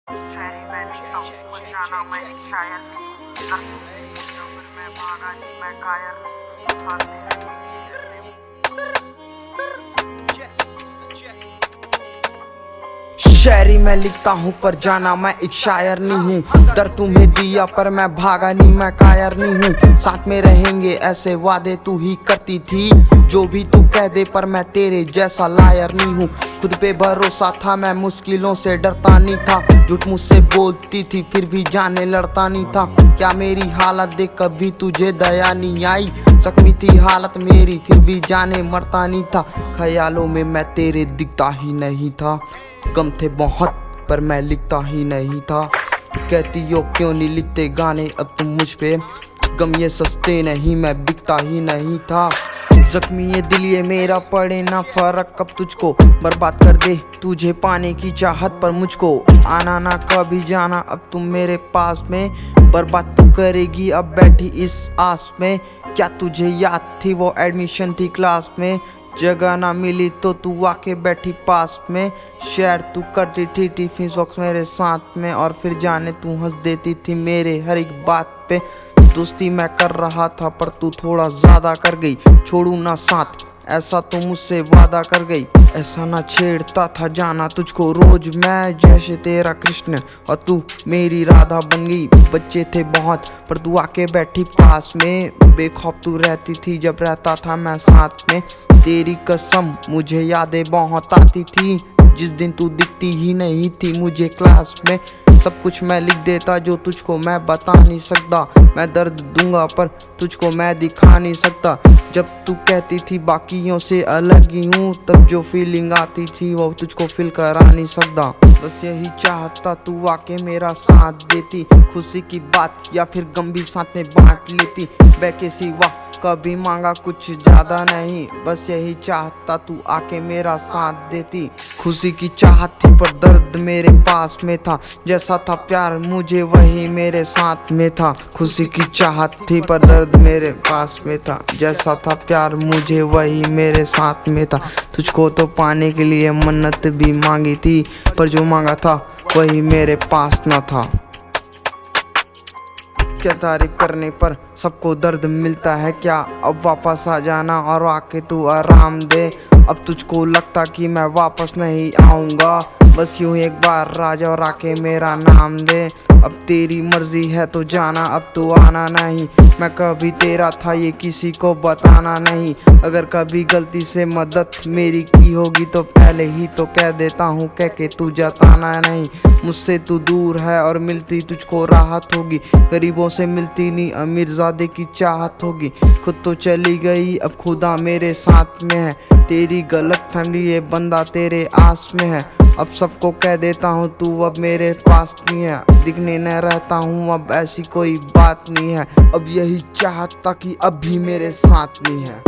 शहरी मैं लिखता हूँ कोई जाना मैं एक शायर फिर मैं भागा नहीं मैं कायर साथ में शायरी मैं लिखता हूँ पर जाना मैं एक शायर नहीं हूँ। दर्द तुम्हें दिया पर मैं भागा नहीं मैं कायर नहीं हूँ। साथ में रहेंगे ऐसे वादे तू ही करती थी, जो भी तू कह दे पर मैं तेरे जैसा लायर नहीं हूँ। खुद पे भरोसा था मैं मुश्किलों से डरता नहीं था, झूठ मुझसे बोलती थी फिर भी जाने लड़ता नहीं था। क्या मेरी हालत देख कभी तुझे दया नहीं आई? जख्मी थी हालत मेरी फिर भी जाने मरता नहीं था। ख्यालों में मैं तेरे दिखता ही नहीं था, गम थे बहुत पर मैं लिखता ही नहीं था। कहती हो क्यों नहीं लिखते गाने अब तुम मुझ पे, गम ये सस्ते नहीं मैं बिकता ही नहीं था। जख्मी ये दिल ये मेरा पड़े ना फर्क कब तुझको, बर्बाद कर दे तुझे पाने की चाहत पर मुझको। आना ना कभी जाना अब तुम मेरे पास में, बर्बाद तू करेगी अब बैठी इस आस में। क्या तुझे याद थी वो एडमिशन थी क्लास में, जगह ना मिली तो तू आके बैठी पास में। शेयर तू करती थी टिफिन बॉक्स मेरे साथ में, और फिर जाने तू हंस देती थी मेरे हर एक बात पे। दोस्ती मैं कर रहा था पर तू थोड़ा ज्यादा कर गई, छोड़ू ना साथ ऐसा तो मुझसे वादा कर गई। ऐसा ना छेड़ता था जाना तुझको रोज मैं, जैसे तेरा कृष्ण और तू मेरी राधा बन गई। बच्चे थे बहुत पर तू आके बैठी पास में, बेखौफ तू रहती थी जब रहता था मैं साथ में। तेरी कसम मुझे यादें बहुत आती थी, जिस दिन तू दिखती ही नहीं थी मुझे क्लास में। सब कुछ मैं लिख देता जो तुझको मैं बता नहीं सकता, मैं दर्द दूंगा पर तुझको मैं दिखा नहीं सकता। जब तू कहती थी बाकियों से अलग ही हूँ, तब जो फीलिंग आती थी वो तुझको फील करा नहीं सकता। बस यही चाहता तू आके मेरा साथ देती, खुशी की बात या फिर गम भी साथ में बांट लेती। बैके सिवा कभी मांगा कुछ ज्यादा नहीं, बस यही चाहता तू आके मेरा साथ देती। खुशी की चाहत थी पर दर्द मेरे पास में था, जैसा था प्यार मुझे वही मेरे साथ में था। खुशी की चाहत थी पर दर्द मेरे पास में था, जैसा था प्यार मुझे वही मेरे साथ में था। तुझको तो पाने के लिए मन्नत भी मांगी थी, पर जो मांगा था वही मेरे पास न था। क्या तारीफ करने पर सबको दर्द मिलता है क्या, अब वापस आ जाना और आके तू आराम दे। अब तुझको लगता कि मैं वापस नहीं आऊँगा, बस यूं एक बार राजा और आके मेरा नाम दे। अब तेरी मर्जी है तो जाना अब तू आना नहीं, मैं कभी तेरा था ये किसी को बताना नहीं। अगर कभी गलती से मदद मेरी की होगी तो पहले ही तो कह देता हूँ, कह के तू जताना नहीं। मुझसे तू दूर है और मिलती तुझको राहत होगी, गरीबों से मिलती नहीं अमीरजादे की चाहत होगी। खुद तो चली गई अब खुदा मेरे साथ में है, तेरी गलत फैमिली ये बंदा तेरे आस में है। अब सबको कह देता हूँ तू अब मेरे पास नहीं है, दिखने न रहता हूँ अब ऐसी कोई बात नहीं है। अब यही चाहता कि अब भी मेरे साथ नहीं है।